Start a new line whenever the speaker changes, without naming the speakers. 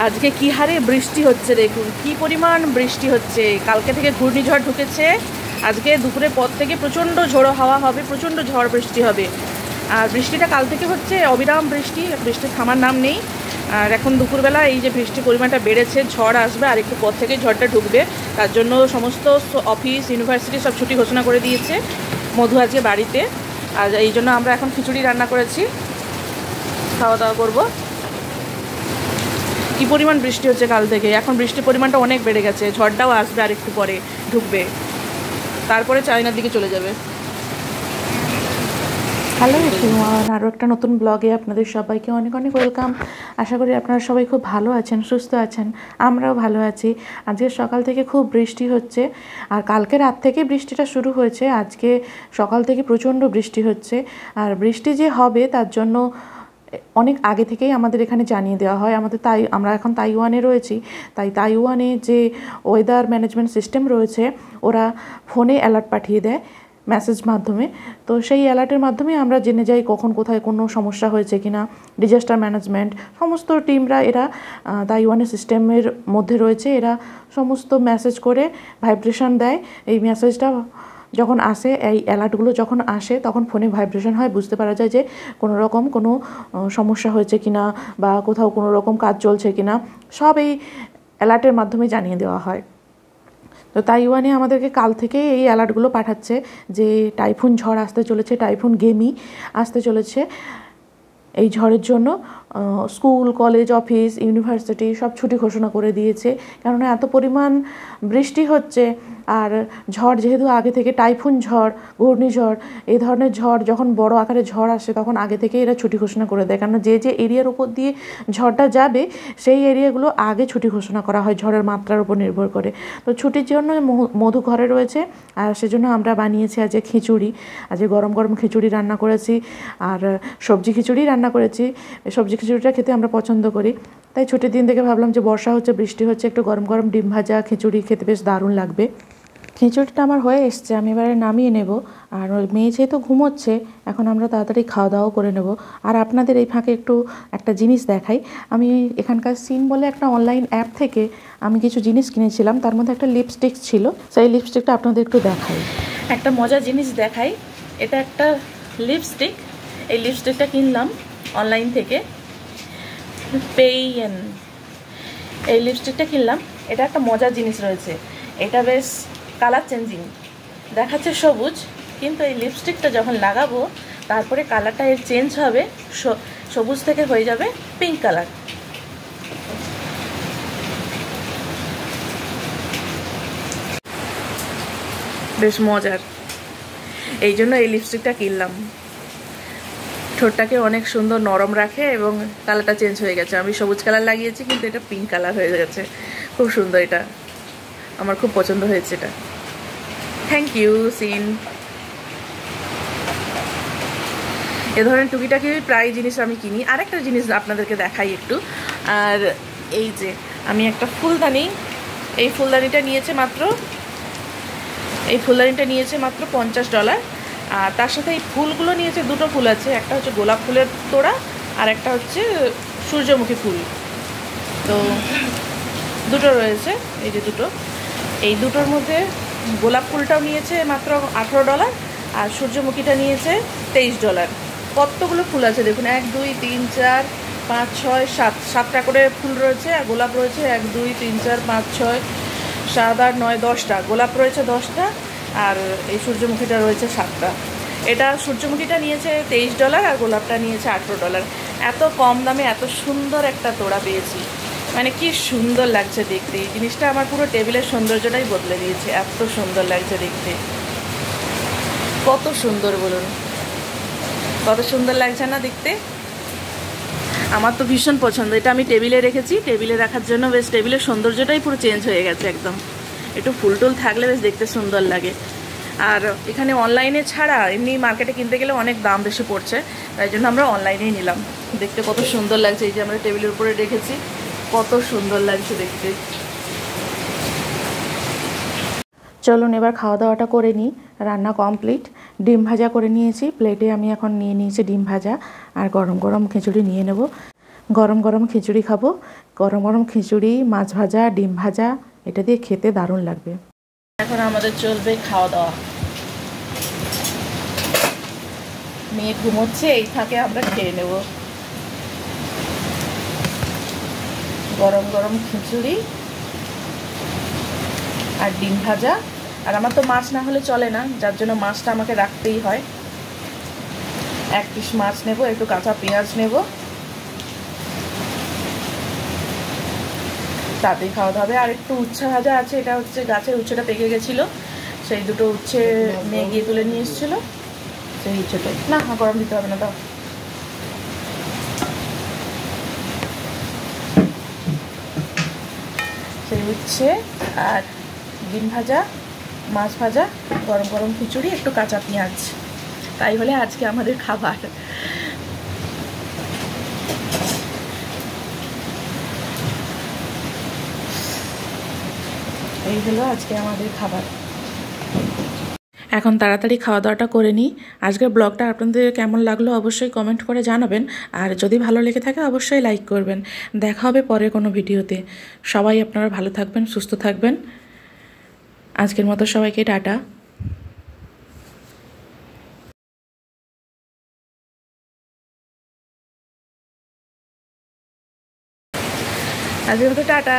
আজকে কি হারে বৃষ্টি হচ্ছে, দেখুন কি পরিমাণ বৃষ্টি হচ্ছে। কালকে থেকে ঘূর্ণিঝড় ঢুকেছে, আজকে দুপুরের পর থেকে প্রচণ্ড ঝোড়ো হাওয়া হবে, প্রচণ্ড ঝড় বৃষ্টি হবে। আর বৃষ্টিটা কাল থেকে হচ্ছে অবিরাম বৃষ্টি, বৃষ্টি থামার নাম নেই। আর এখন দুপুরবেলা এই যে বৃষ্টির পরিমাণটা বেড়েছে, ঝড় আসবে আর একটু পর থেকে ঝড়টা ঢুকবে। তার জন্য সমস্ত অফিস ইউনিভার্সিটি সব ছুটি ঘোষণা করে দিয়েছে। মধু আজকে বাড়িতে, আর এই জন্য আমরা এখন খিচুড়ি রান্না করেছি, খাওয়া দাওয়া করবো। কি পরিমাণ বৃষ্টি হচ্ছে কাল থেকে, এখন বৃষ্টির পরিমাণটা অনেক বেড়ে গেছে, ঝড়টাও আসবে আর একটু পরে ঢুকবে, তারপরে চায়নার দিকে চলে যাবে।
হ্যালো এভরিওয়ান, আরও একটা নতুন ব্লগে আপনাদের সবাইকে অনেক অনেক ওয়েলকাম। আশা করি আপনারা সবাই খুব ভালো আছেন, সুস্থ আছেন, আমরাও ভালো আছি। আজকে সকাল থেকে খুব বৃষ্টি হচ্ছে, আর কালকে রাত থেকে বৃষ্টিটা শুরু হয়েছে, আজকে সকাল থেকে প্রচণ্ড বৃষ্টি হচ্ছে। আর বৃষ্টি যে হবে তার জন্য অনেক আগে থেকেই আমাদের এখানে জানিয়ে দেওয়া হয়। আমরা এখন তাইওয়ানে রয়েছি, তাই তাইওয়ানে যে ওয়েদার ম্যানেজমেন্ট সিস্টেম রয়েছে, ওরা ফোনে অ্যালার্ট পাঠিয়ে দেয় মেসেজ মাধ্যমে। তো সেই অ্যালার্টের মাধ্যমে আমরা জেনে যাই কখন কোথায় কোনো সমস্যা হয়েছে কিনা। ডিজাস্টার ম্যানেজমেন্ট সমস্ত টিমরা এরা তাইওয়ানের সিস্টেমের মধ্যে রয়েছে, এরা সমস্ত মেসেজ করে ভাইব্রেশন দেয়। এই মেসেজটা যখন আসে, এই অ্যালার্টগুলো যখন আসে, তখন ফোনে ভাইব্রেশন হয়, বুঝতে পারা যায় যে কোনো রকম কোনো সমস্যা হয়েছে কিনা বা কোথাও কোনো রকম কাজ চলছে কিনা, সব এই অ্যালার্টের মাধ্যমে জানিয়ে দেওয়া হয়। তো তাইওয়ানে আমাদেরকে কাল থেকেই এই অ্যালার্টগুলো পাঠাচ্ছে যে টাইফুন ঝড় আসতে চলেছে, টাইফুন গেমি আসতে চলেছে। এই ঝড়ের জন্য স্কুল, কলেজ, অফিস, ইউনিভার্সিটি সব ছুটি ঘোষণা করে দিয়েছে, কেননা এত পরিমাণ বৃষ্টি হচ্ছে। আর ঝড় যেহেতু আগে থেকে, টাইফুন ঝড়, ঘূর্ণিঝড়, এই ধরনের ঝড় যখন বড় আকারে ঝড় আসে তখন আগে থেকে এরা ছুটি ঘোষণা করে দেয়, কারণ যে যে এরিয়ার উপর দিয়ে ঝড়টা যাবে সেই এরিয়াগুলো আগে ছুটি ঘোষণা করা হয় ঝড়ের মাত্রার উপর নির্ভর করে। তো ছুটির জন্য মধু ঘরে রয়েছে, আর সেজন্য আমরা বানিয়েছি আজকে খিচুড়ি। আজকে গরম গরম খিচুড়ি রান্না করেছি, আর সবজি খিচুড়ি রান্না করেছি। সবজি খিচুড়িটা খেতে আমরা পছন্দ করি, তাই ছুটির দিন থেকে ভাবলাম যে বর্ষা হচ্ছে, বৃষ্টি হচ্ছে, একটু গরম গরম ডিম ভাজা খিচুড়ি খেতে বেশ দারুণ লাগবে। খিচুড়িটা আমার হয়ে এসছে, আমি এবারে নামিয়ে নেব। আর মেয়ে যেহেতু ঘুমোচ্ছে, এখন আমরা তাড়াতাড়ি খাওয়া দাওয়া করে নেব। আর আপনাদের এই ফাঁকে একটা জিনিস দেখাই। আমি এখানকার সিন বলে একটা অনলাইন অ্যাপ থেকে আমি কিছু জিনিস কিনেছিলাম, তার মধ্যে একটা লিপস্টিক ছিল, সেই লিপস্টিকটা আপনাদের একটু দেখাই।
একটা মজার জিনিস দেখাই, এটা একটা লিপস্টিক। এই লিপস্টিকটা কিনলাম অনলাইন থেকে, পেইন। এই লিপস্টিকটা কিনলাম, এটা একটা মজার জিনিস রয়েছে, এটা বেশ কালার চেঞ্জিং দেখাচ্ছে সবুজ, কিন্তু এই লিপস্টিকটা যখন লাগাবো তারপরে কালারটা এর চেঞ্জ হবে, সবুজ থেকে হয়ে যাবে পিঙ্ক কালার। বেশ মজার, এই জন্য এই লিপস্টিকটা কিনলাম। ঠোঁটটাকে অনেক সুন্দর নরম রাখে এবং কালারটা চেঞ্জ হয়ে গেছে। আমি সবুজ কালার লাগিয়েছি কিন্তু এটা পিঙ্ক কালার হয়ে গেছে, খুব সুন্দর। এটা আমার খুব পছন্দ হয়েছে এটা। Thank you seen. এ ধরনের টুকিটাকি প্রায় জিনিস আমি কিনি। আরেকটা জিনিস আপনাদেরকে দেখাই একটু। আর এই যে আমি একটা ফুলদানি, এই ফুলদানিটা নিয়েছে মাত্র $50। আর তার সাথে এই ফুলগুলো নিয়েছে, দুটো ফুল আছে, একটা হচ্ছে গোলাপ ফুলের তোড়া আর একটা হচ্ছে সূর্যমুখী ফুল। তো দুটো রয়েছে, এই যে দুটো। এই দুটোর মধ্যে গোলাপ ফুলটাও নিয়েছে মাত্র $18, আর সূর্যমুখীটা নিয়েছে $23। কতগুলো ফুল আছে দেখুন, 1 2 3 4 5 6 7, 7টা করে ফুল রয়েছে, আর গোলাপ রয়েছে 1 2 3 4 5 6 7 8 9 10টা। গোলাপ রয়েছে 10টা, আর এই সূর্যমুখীটা রয়েছে 7টা। এটা সূর্যমুখীটা নিয়েছে $23 আর গোলাপটা নিয়েছে $18। এত কম দামে এত সুন্দর একটা তোড়া পেয়েছি, মানে কি সুন্দর লাগছে দেখতে। এই জিনিসটা আমার পুরো টেবিলের সৌন্দর্যটাই বদলে দিয়েছে, এত সুন্দর লাগছে দেখতে। কত সুন্দর বলুন, কত সুন্দর লাগছে না দেখতে? আমার তো ভীষণ পছন্দ। এটা আমি টেবিলে রেখেছি, টেবিলে রাখার জন্য বেশ টেবিলের সৌন্দর্যটাই পুরো চেঞ্জ হয়ে গেছে একদম। একটু ফুল টুল থাকলে বেশ দেখতে সুন্দর লাগে। আর এখানে অনলাইনে ছাড়া এমনি মার্কেটে কিনতে গেলে অনেক দাম বেশি পড়ছে, তাই জন্য আমরা অনলাইনেই নিলাম। দেখতে কত সুন্দর লাগছে, এই যে আমরা টেবিলের উপরে রেখেছি, কত সুন্দর লাগছে দেখতে।
চলুন এবার খাওয়া দাওয়াটা করে নিই। রান্না কমপ্লিট, ডিম ভাজা করে নিয়েছি প্লেটে। আমি এখন নিয়ে নিয়েছি ডিম ভাজা, আর গরম গরম খিচুড়ি নিয়ে নেব। গরম গরম খিচুড়ি খাবো। গরম গরম খিচুড়ি, মাছ ভাজা, ডিম ভাজা, এটা দিয়ে খেতে দারুণ লাগবে।
এখন আমাদের চলবে খাওয়া দাওয়া। মেয়ে ঘুমোচ্ছে, এই ফাঁকে আমরা খেয়ে নেব। গরম গরম খিচুড়ি আর ডিম ভাজা। আর আমার তো মাছ না হলে চলে না, যার জন্য মাছটা আমাকে রাখতেই হয়। 1 পিস মাছ নেব, একটু কাঁচা পেঁয়াজ নেব, তাতেই খাওয়া হবে। আর একটু উচ্ছে ভাজা আছে, এটা হচ্ছে গাছের উচ্ছেটা পেকে গেছিলো, সেই দুটো উচ্ছে মেয়ে গিয়ে তুলে নিয়ে এসেছিলো, সেই উচ্ছেটাই। না গরম দিতে হবে না, দাও। সেই উচ্ছে আর ডিম ভাজা, মাছ ভাজা, গরম গরম খিচুড়ি, একটু কাঁচা পেঁয়াজ, তাই হলে আজকে আমাদের খাবার। এই হলো আজকে আমাদের খাবার।
এখন তাড়াতাড়ি খাওয়া দাওয়াটা করে নিই। আজকের ব্লগটা আপনাদের কেমন লাগলো অবশ্যই কমেন্ট করে জানাবেন, আর যদি ভালো লেগে থাকে অবশ্যই লাইক করবেন। দেখা হবে পরের কোনো ভিডিওতে। সবাই আপনারা ভালো থাকবেন, সুস্থ থাকবেন। আজকের মতো সবাইকে টাটা।
আজকের মতো টাটা।